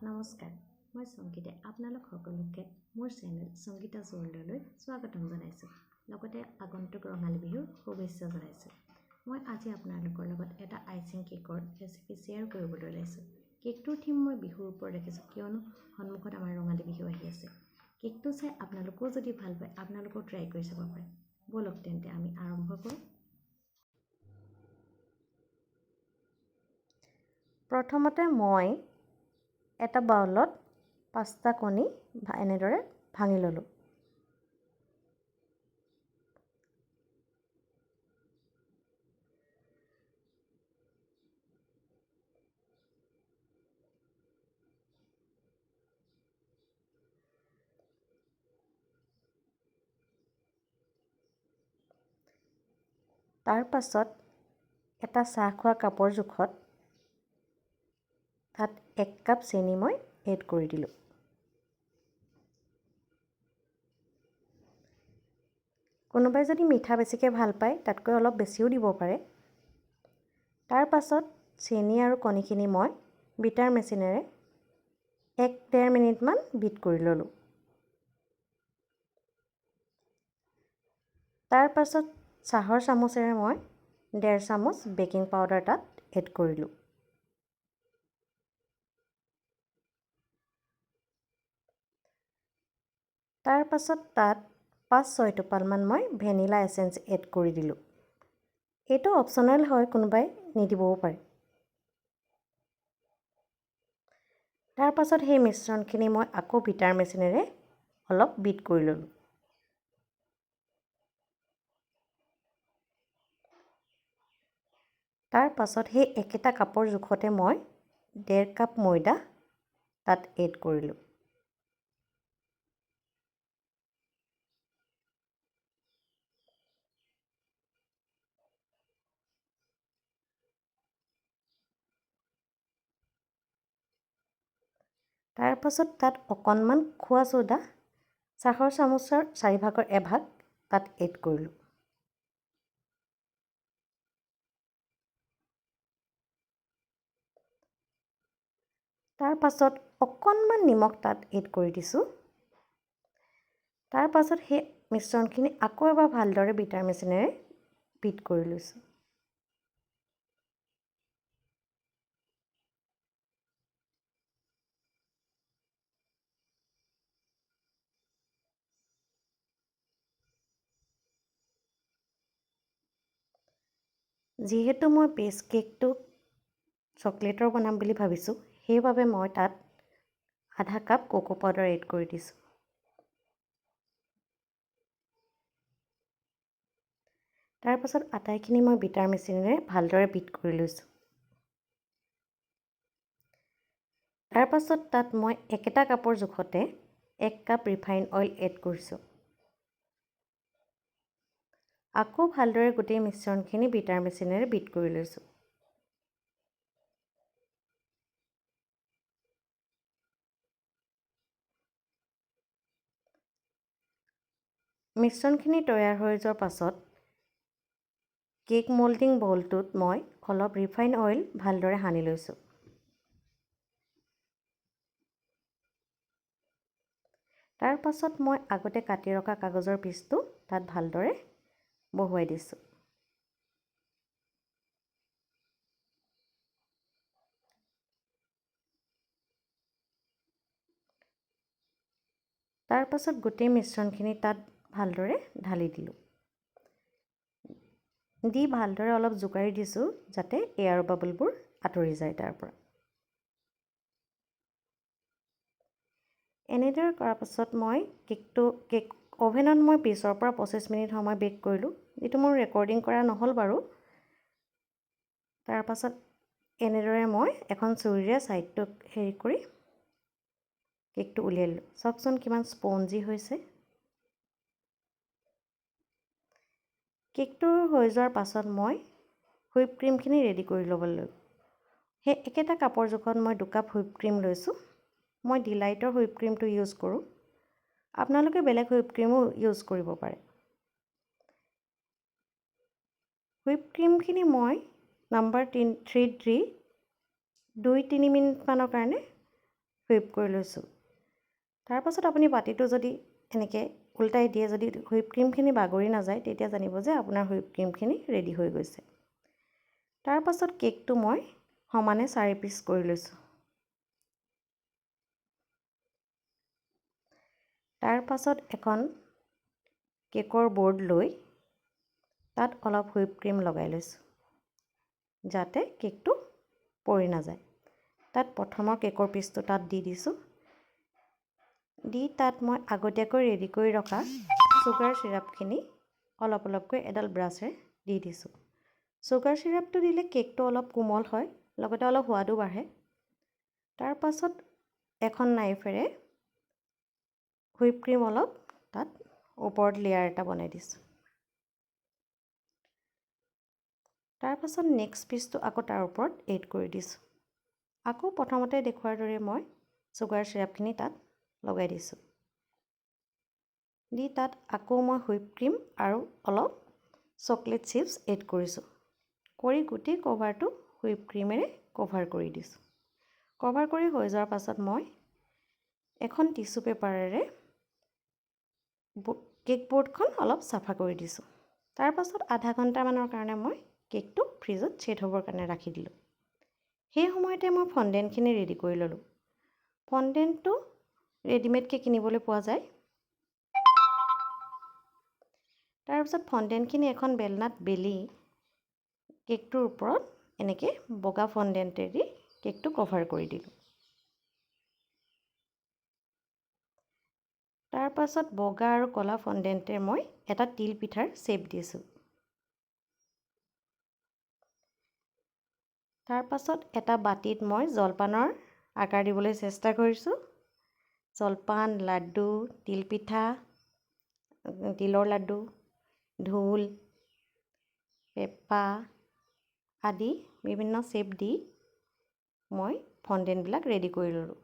নমস্কাৰ, মই সংগীতে আপোনালোক সকলোকে মোৰ চেনেল সংগীতা ৱৰ্ল্ডলৈ স্বাগতম জনাইছোঁ। লগতে আগন্তুক ৰঙালী বিহুৰ শুভেচ্ছা জনাইছোঁ। মই আজি আপোনালোকৰ লগত এটা আইচিং কেকৰ ৰেচিপি শ্বেয়াৰ কৰিবলৈ ওলাইছোঁ। কেকটোৰ থিম মই বিহুৰ ওপৰত ৰাখিছোঁ, কিয়নো সন্মুখত আমাৰ ৰঙালী বিহু আহি আছে। কেকটো চাই আপোনালোকেও যদি ভাল পায়, আপোনালোকেও ট্ৰাই কৰি চাব পাৰে। ব'লক তেন্তে আমি আৰম্ভ কৰোঁ। প্ৰথমতে মই এটা বাউলত 5টা কণী এনেদৰে ভাঙি ল'লোঁ। তাৰ পাছত এটা চাহ খোৱা কাপৰ জোখত তাত 1 কাপ চেনি মই এড কৰি দিলোঁ। কোনোবাই যদি মিঠা বেছিকৈ ভাল পায় তাতকৈ অলপ বেছিও দিব পাৰে। তাৰ পাছত চেনি আৰু কণীখিনি মই বিটাৰ মেচিনেৰে 1-1.5 মিনিটমান বিট কৰি ল'লোঁ। তাৰ পাছত চাহৰ চামুচেৰে মই 1.5 চামুচ বেকিং পাউডাৰ তাত এড কৰিলোঁ। তাৰ পাছত তাত 5-6 টোপালমান মই ভেনিলা এচেঞ্চ এড কৰি দিলোঁ। এইটো অপশ্যনেল হয়, কোনোবাই নিদিবও পাৰে। তাৰ পাছত সেই মিশ্ৰণখিনি মই আকৌ বিটাৰ মেচিনেৰে অলপ বিট কৰি ল'লোঁ। তাৰ পাছত সেই একেটা কাপৰ জোখতে মই 1.5 কাপ ময়দা তাত এড কৰিলোঁ। তাৰ পাছত তাত অকণমান খোৱা ছ'ডা, চাহৰ চামুচৰ 4/4 এভাগ তাত এড কৰিলোঁ। তাৰ পাছত অকণমান নিমখ তাত এড কৰি দিছোঁ। তাৰ পাছত সেই মিশ্ৰণখিনি আকৌ এবাৰ ভালদৰে বিটাৰ মেচিনেৰে বিট কৰি লৈছোঁ। যিহেতু মই বেছ কেকটো চকলেটৰ বনাম বুলি ভাবিছোঁ, সেইবাবে মই তাত 1/2 কাপ কোকো পাউডাৰ এড কৰি দিছোঁ। তাৰ পাছত আটাইখিনি মই বিটাৰ মেচিনেৰে ভালদৰে বিট কৰি লৈছোঁ। তাৰ পাছত তাত মই একেটা কাপৰ জোখতে 1 কাপ ৰিফাইন অইল এড কৰিছোঁ। আকৌ ভালদৰে গোটেই মিশ্ৰণখিনি বিটাৰ মেচিনেৰে বিট কৰি লৈছোঁ। মিশ্ৰণখিনি তৈয়াৰ হৈ যোৱাৰ পাছত কেক মল্ডিং বলটোত মই অলপ ৰিফাইন অইল ভালদৰে সানি লৈছোঁ। তাৰ পাছত মই আগতে কাটি ৰখা কাগজৰ পিচটো তাত ভালদৰে বহুৱাই দিছোঁ। তাৰ পাছত গোটেই মিশ্ৰণখিনি তাত ভালদৰে ঢালি দিলোঁ। দি ভালদৰে অলপ জোকাৰি দিছোঁ যাতে এয়াৰ বাবলবোৰ আঁতৰি যায় তাৰ পৰা। এনেদৰে কৰাৰ পাছত মই কেক অভেনত মই 20ৰ পৰা 25 মিনিট সময় বেক কৰিলোঁ, যিটো মোৰ ৰেকৰ্ডিং কৰা নহ'ল বাৰু। তাৰ পাছত এনেদৰে মই এখন চুৰিৰে ছাইডটো হেৰি কৰি কেকটো উলিয়াই ল'লোঁ। চাওকচোন কিমান স্পঞ্জি হৈছে। কেকটো হৈ যোৱাৰ পাছত মই হুইপ ক্ৰীমখিনি ৰেডি কৰি ল'বলৈ। সেই একেটা কাপৰ জোখত মই 2 কাপ হুইপ ক্ৰীম লৈছোঁ। মই ডিলাইটৰ হুইপ ক্ৰীমটো ইউজ কৰোঁ। আপোনালোকে বেলেগ হুইপ ক্ৰীমো ইউজ কৰিব পাৰে। হুইপ ক্ৰীমখিনি মই নাম্বাৰ 3 দি 2-3 মিনিটমানৰ কাৰণে হুইপ কৰি লৈছোঁ। তাৰ পাছত আপুনি বাতিটো যদি এনেকৈ উল্টাই দিয়ে, যদি হুইপ ক্ৰীমখিনি বাগৰি নাযায়, তেতিয়া জানিব যে আপোনাৰ হুইপ ক্ৰীমখিনি ৰেডি হৈ গৈছে। তাৰ পাছত কেকটো মই সমানে 4 পিচ কৰি লৈছোঁ। তাৰ পাছত এখন কেকৰ বৰ্ড লৈ তাত অলপ হুইপ ক্ৰীম লগাই লৈছোঁ, যাতে কেকটো পৰি নাযায়। তাত প্ৰথমৰ কেকৰ পিচটো তাত দি দিছোঁ। দি তাত মই আগতীয়াকৈ ৰেডি কৰি ৰখা চুগাৰ চিৰাপখিনি অলপ অলপকৈ এডাল ব্ৰাছেৰে দি দিছোঁ। চুগাৰ চিৰাপটো দিলে কেকটো অলপ কোমল হয়, লগতে অলপ সোৱাদো বাঢ়ে। তাৰ পাছত এখন নাইফেৰে হুইপ ক্ৰীম অলপ তাত ওপৰত লেয়াৰ এটা বনাই দিছোঁ। তাৰ পাছত নেক্সট পিচটো আকৌ তাৰ ওপৰত এড কৰি দিছোঁ। আকৌ প্ৰথমতে দেখুৱাৰ দৰে মই চুগাৰ চিৰাপখিনি তাত লগাই দিছোঁ। দি তাত আকৌ মই হুইপ ক্ৰীম আৰু অলপ চকলেট চিপ্ছ এড কৰিছোঁ। কৰি গোটেই কভাৰটো হুইপ ক্ৰীমেৰে কভাৰ কৰি দিছোঁ। কভাৰ কৰি হৈ যোৱাৰ পাছত মই এখন টিচু পেপাৰেৰে কেক বৰ্ডখন অলপ চাফা কৰি দিছোঁ। তাৰ পাছত আধা ঘণ্টামানৰ কাৰণে মই কেকটো ফ্ৰিজত ছেট হ'বৰ কাৰণে ৰাখি দিলোঁ। সেই সময়তে মই ফণ্ডেণ্টখিনি ৰেডি কৰি ল'লোঁ। ফণ্ডেণ্টটো ৰেডিমেডকৈ কিনিবলৈ পোৱা যায়। তাৰপিছত ফণ্ডেণ্টখিনি এখন বেলনাত বেলি কেকটোৰ ওপৰত এনেকৈ বগা ফণ্ডেণ্টেদি কেকটো কভাৰ কৰি দিলোঁ। তাৰ পাছত বগা আৰু ক'লা ফণ্ডেণ্টে মই এটা তিল পিঠাৰ শ্বেপ দিছোঁ। তাৰ পাছত এটা বাতিত মই জলপানৰ আকাৰ দিবলৈ চেষ্টা কৰিছোঁ। জলপান, লাড্ডু, তিলপিঠা, তিলৰ লাড্ডু, ঢোল, পেঁপা আদি বিভিন্ন শ্বেপ দি মই ফণ্ডেণ্টবিলাক ৰেডি কৰি ল'লোঁ।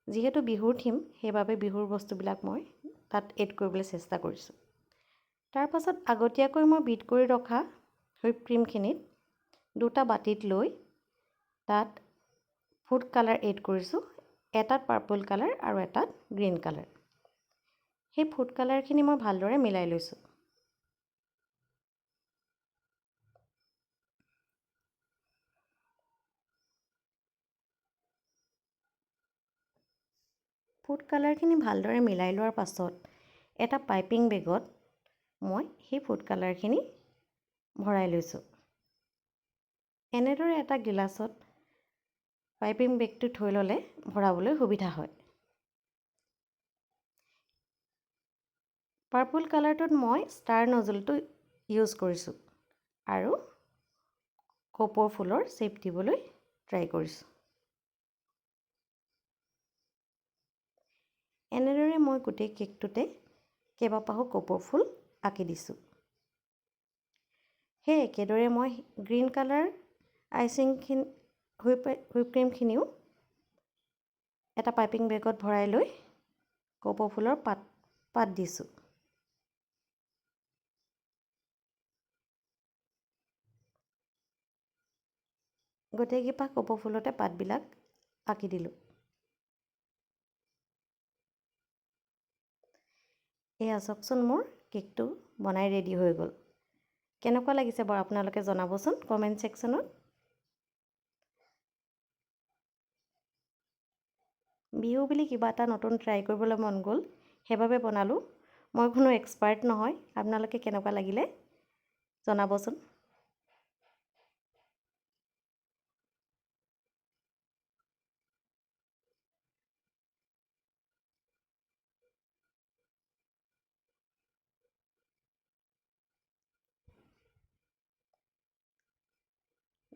যিহেতু বিহুৰ থীম, সেইবাবে বিহুৰ বস্তুবিলাক মই তাত এড কৰিবলৈ চেষ্টা কৰিছোঁ। তাৰ পাছত আগতীয়াকৈ মই বিট কৰি ৰখা হুইপ ক্ৰীমখিনিত দুটা বাতিত লৈ তাত ফুড কালাৰ এড কৰিছোঁ। এটাত পাৰ্পল কালাৰ আৰু এটাত গ্ৰীণ কালাৰ। সেই ফুড কালাৰখিনি মই ভালদৰে মিলাই লৈছোঁ। ফুড কালাৰখিনি ভালদৰে মিলাই লোৱাৰ পাছত এটা পাইপিং বেগত মই সেই ফুড কালাৰখিনি ভৰাই লৈছোঁ। এনেদৰে এটা গিলাচত পাইপিং বেগটো থৈ ল'লে ভৰাবলৈ সুবিধা হয়। পাৰ্পল কালাৰটোত মই ষ্টাৰ নজলটো ইউজ কৰিছোঁ আৰু কপৌ ফুলৰ শ্বেপ দিবলৈ ট্ৰাই কৰিছোঁ। এনেদৰে মই গোটেই কেকটোতে কেইবাপাহো কপৌ ফুল আঁকি দিছোঁ। সেই একেদৰে মই গ্ৰীণ কালাৰ আইচিংখিনি হুইপ ক্ৰীমখিনিও এটা পাইপিং বেগত ভৰাই লৈ কপৌ ফুলৰ পাত দিছোঁ। গোটেইকেইপাহ কপৌ ফুলতে পাতবিলাক আঁকি দিলোঁ। এয়া চাওকচোন, মোৰ কেকটো বনাই ৰেডি হৈ গ'ল। কেনেকুৱা লাগিছে বাৰু আপোনালোকে জনাবচোন কমেণ্ট ছেকশ্যনত। বিহু বুলি কিবা এটা নতুন ট্ৰাই কৰিবলৈ মন গ'ল, সেইবাবে বনালোঁ। মই কোনো এক্সপাৰ্ট নহয়। আপোনালোকে কেনেকুৱা লাগিলে জনাবচোন।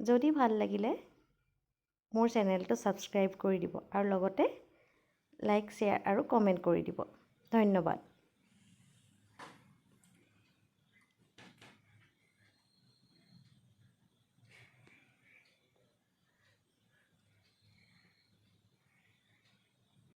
যদি ভাল লাগিলে মোৰ চেনেলটো ছাবস্ক্ৰাইব কৰি দিব আৰু লগতে লাইক, শ্বেয়াৰ আৰু কমেণ্ট কৰি দিব। ধন্যবাদ।